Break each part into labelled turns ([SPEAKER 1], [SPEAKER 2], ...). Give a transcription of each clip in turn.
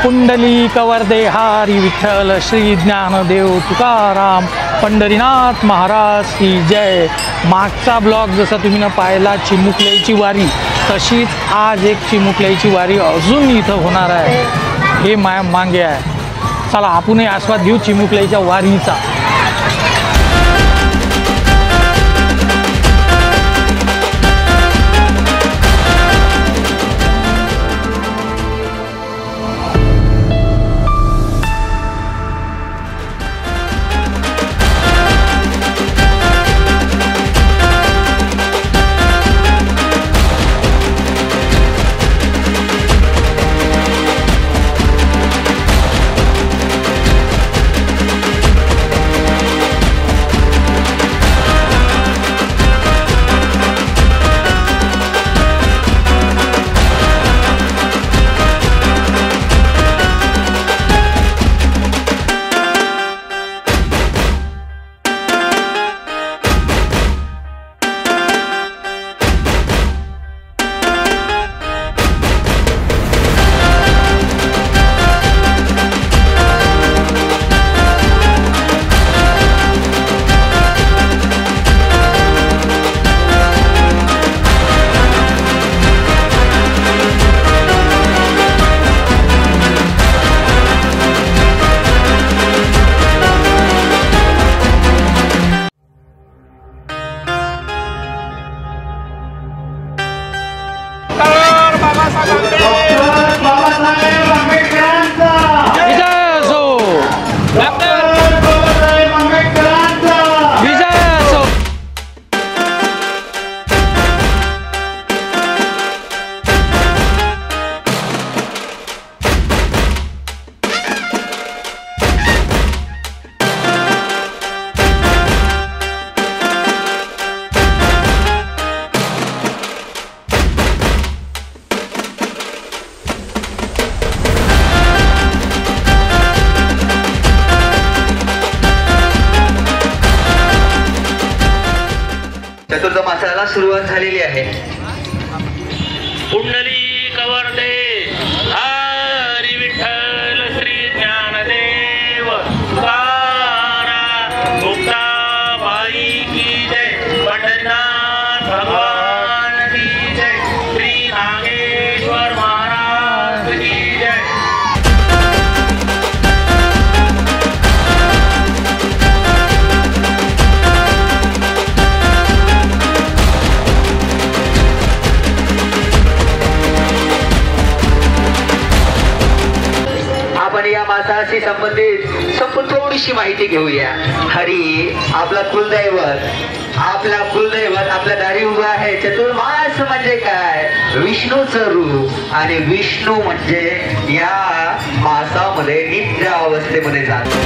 [SPEAKER 1] पुंडलिक वरदे हरी विठ्ठल श्री ज्ञानदेव तुकाराम पंढरीनाथ महाराज की जय। मागचा ब्लॉग जसा तुम्ही न पाहिला चिमुकल्याची वारी, तशीच आज एक चिमुकल्याची वारी अजून इथं होणार आहे। हे माया मागे आहे। चला आपणही आस्वाद घेऊ चिमुकल्याच्या वारीचा।
[SPEAKER 2] चतुर्थ मासाला सुरुवात झालेली आहे।
[SPEAKER 3] पुंडलिक वरदे हरी विठ्ठल श्री ज्ञानदेव तुकाराम मुक्ताबाई की जय। पंढरीनाथ भगवान की जय। श्री नागेश्वर महाराज की जय।
[SPEAKER 2] आपण या मासाशी संबंधित थोडीशी माहिती घेऊया। हरी आपला कुलदैवत, आपल्या दारी उभा आहे। चतुर्मास म्हणजे काय? विष्णूचं रूप, आणि विष्णू म्हणजे या मासामध्ये निद्रा अवस्थेमध्ये जातो।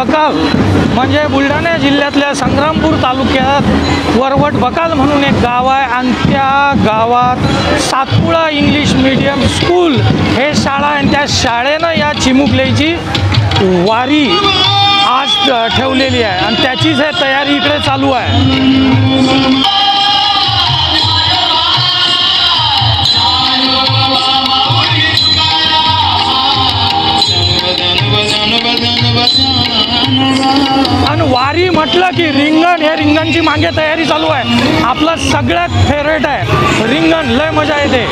[SPEAKER 1] बकाल म्हणजे बुलढाणा जिल्ह्यातल्या संग्रामपूर तालुक्यात वरवट बकाल म्हणून एक गाव आहे आणि त्या गावात सातपुडा इंग्लिश मीडियम स्कूल हे शाळा आहे. त्या शाळेनं या चिमुकल्याची वारी आज ठेवलेली आहे आणि त्याचीच हे तयारी इकडे चालू आहे. आणि वारी म्हटलं की रिंगण, हे रिंगणची मागे तयारी चालू आहे. आपलं सगळ्यात फेवरेट आहे रिंगण, लय मजा येते.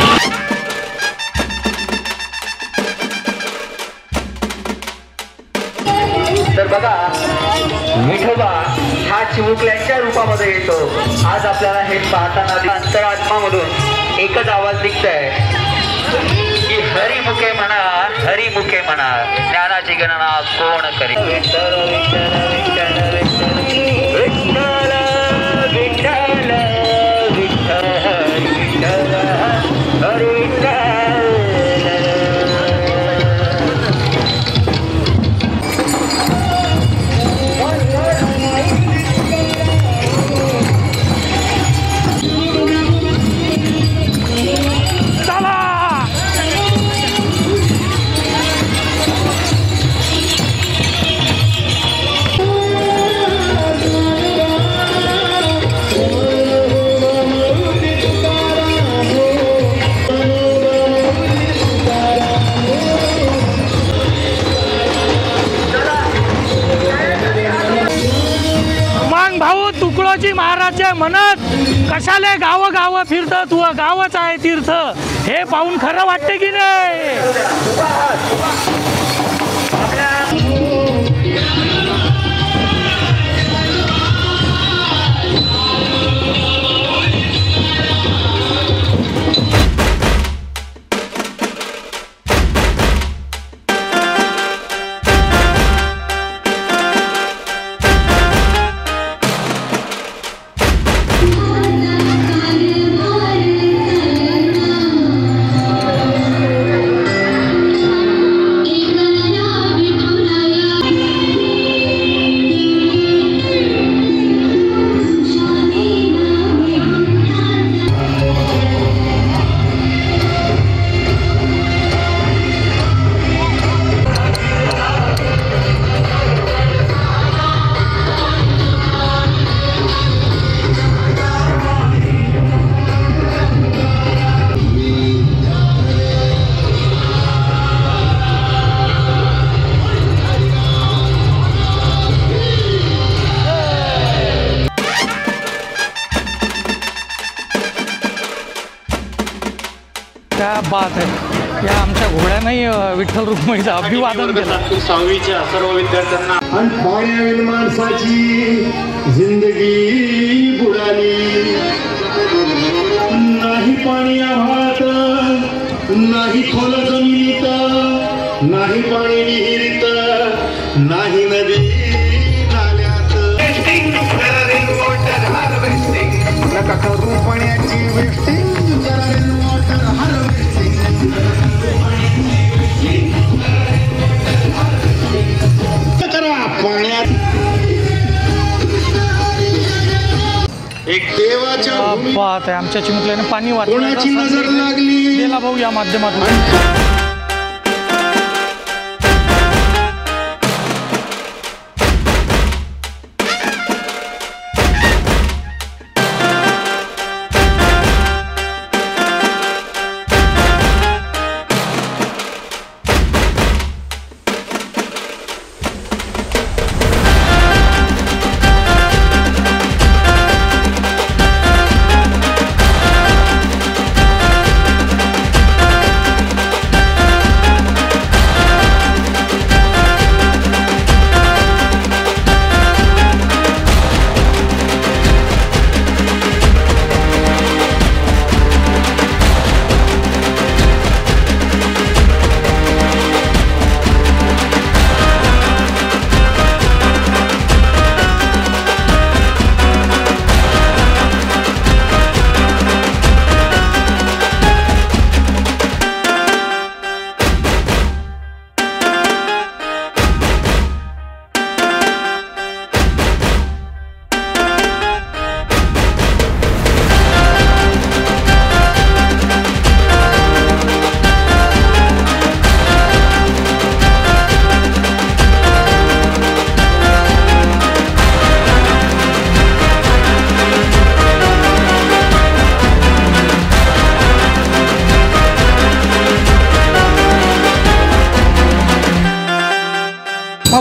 [SPEAKER 2] तर बघा विठोबा हा चिमुकल्यांच्या रूपामध्ये येतो. आज आपल्याला हे पाहताना अंतरात्मामधून एकच आवाज निघतोय की हरिमुखे म्हणा, हरिमुखे म्हणा, ज्ञानाची गणना कोण करी. विठ्ठल विठ्ठल विठ्ठल विठ्ठल विठ्ठल विठ्ठल विठ्ठल हरी विठ्ठल.
[SPEAKER 1] तुकडोजी महाराजच्या म्हणत कशाले गाव गाव फिरत, तू गावच आहे तीर्थ, हे पाहून खरं वाटते की नाही. क्या बात आहे. या आमच्या घोड्यानंही विठ्ठल रुक्मिणीचं अभिवादन केलं.
[SPEAKER 3] 6वीच्या सर्व विद्यार्थ्यांना.
[SPEAKER 4] आणि पाण्याविन माणसाची जिंदगी बुडाली. नाही पाणी आभाळात, नाही खोल जमिनीत, नाही पाणी विहिरीत, नाही नदी नाल्यात. नका करू पाण्याची वेस्टिंग, पाण्यात एक देवाच्या
[SPEAKER 1] बात आहे. आमच्या चिमुकल्याने पाणी
[SPEAKER 4] कोणाची नजर
[SPEAKER 1] वाचवण्याचा
[SPEAKER 4] लागली
[SPEAKER 1] गेला भाऊ या माध्यमातून.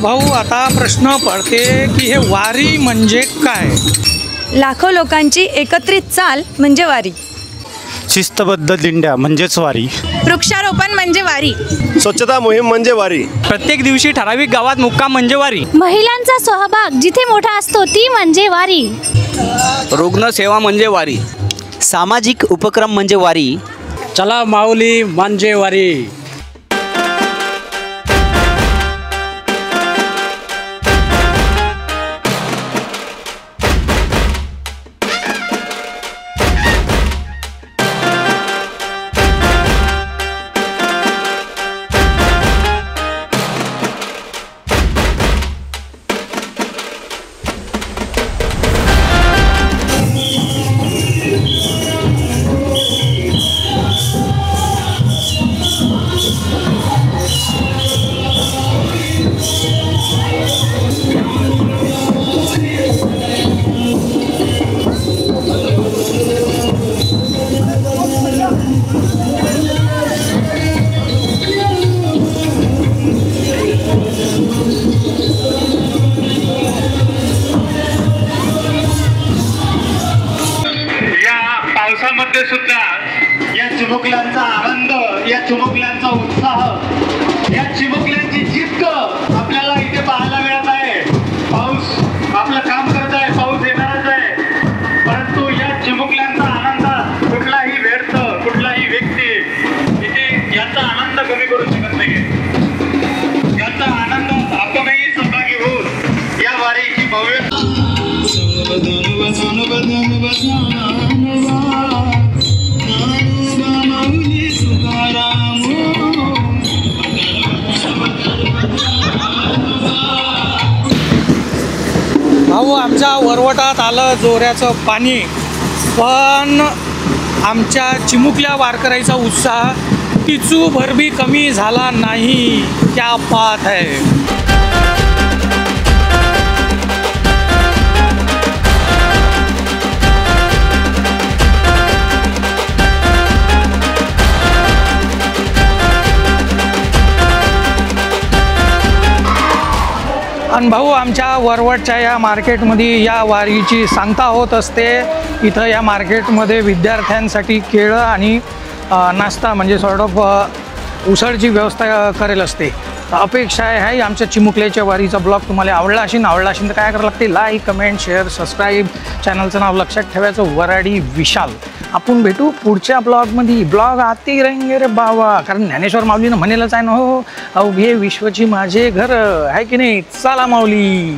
[SPEAKER 1] भाऊ आता प्रश्न पडते की हे वारी म्हणजे काय?
[SPEAKER 5] लाखो लोकांची एकत्रित चाल म्हणजे वारी.
[SPEAKER 6] शिस्तबद्ध दिंड्या म्हणजेच वारी.
[SPEAKER 5] वृक्षारोपण म्हणजे वारी.
[SPEAKER 7] स्वच्छता मोहीम म्हणजे वारी.
[SPEAKER 6] प्रत्येक दिवशी ठराविक गावात मुक्काम म्हणजे वारी.
[SPEAKER 8] महिलांचा सहभाग जिथे मोठा असतो ती म्हणजे वारी.
[SPEAKER 6] रुग्णसेवा म्हणजे वारी.
[SPEAKER 9] सामाजिक उपक्रम म्हणजे वारी.
[SPEAKER 6] चला माऊली म्हणजे वारी.
[SPEAKER 3] पावसामध्ये सुद्धा या चिमुकल्यांचा आनंद, या चिमुकल्यांचा उत्साह, या चिमुकल्यांची जिद्द आपल्याला इथे पाहायला मिळत आहे. पाऊस आपलं काम करत आहे, पाऊस येणारच आहे, परंतु या चिमुकल्यांचा आनंद कुठलाही व्यर्थ, कुठलाही व्यक्ती इथे याचा आनंद कमी करू शकत नाही. याचा आनंद आपणही सहभागी होऊन या वारीची भव्य
[SPEAKER 1] भाऊ आमच्या वरवटात आलं जोऱ्याचं पाणी, पण आमच्या चिमुकल्या वारकऱ्याचा उत्साह किचू भरबी कमी झाला नाही. क्या बात है. आणि भाऊ आमच्या वरवटच्या या मार्केटमध्ये या वारीची सांगता होत असते. इथं या मार्केटमध्ये विद्यार्थ्यांसाठी केळं आणि नाश्ता म्हणजे सॉर्ट ऑफ उसळची व्यवस्था करेल असते. अपेक्षा आहे आमच्या चिमुकल्याच्या वारीचा ब्लॉग तुम्हाला आवडला असेल तर काय करावं लागते, लाईक कमेंट शेअर सबस्क्राईब. चॅनलचं नाव लक्षात ठेवायचं, वराडी विशाल. आपण भेटू पुढच्या ब्लॉगमध्ये. ब्लॉग आती रहेंगे रे बाबा, कारण ज्ञानेश्वर माऊलीनं म्हणेलच आहे ना, हो अवघे विश्वची माझे घर, आहे की नाही. चला माऊली.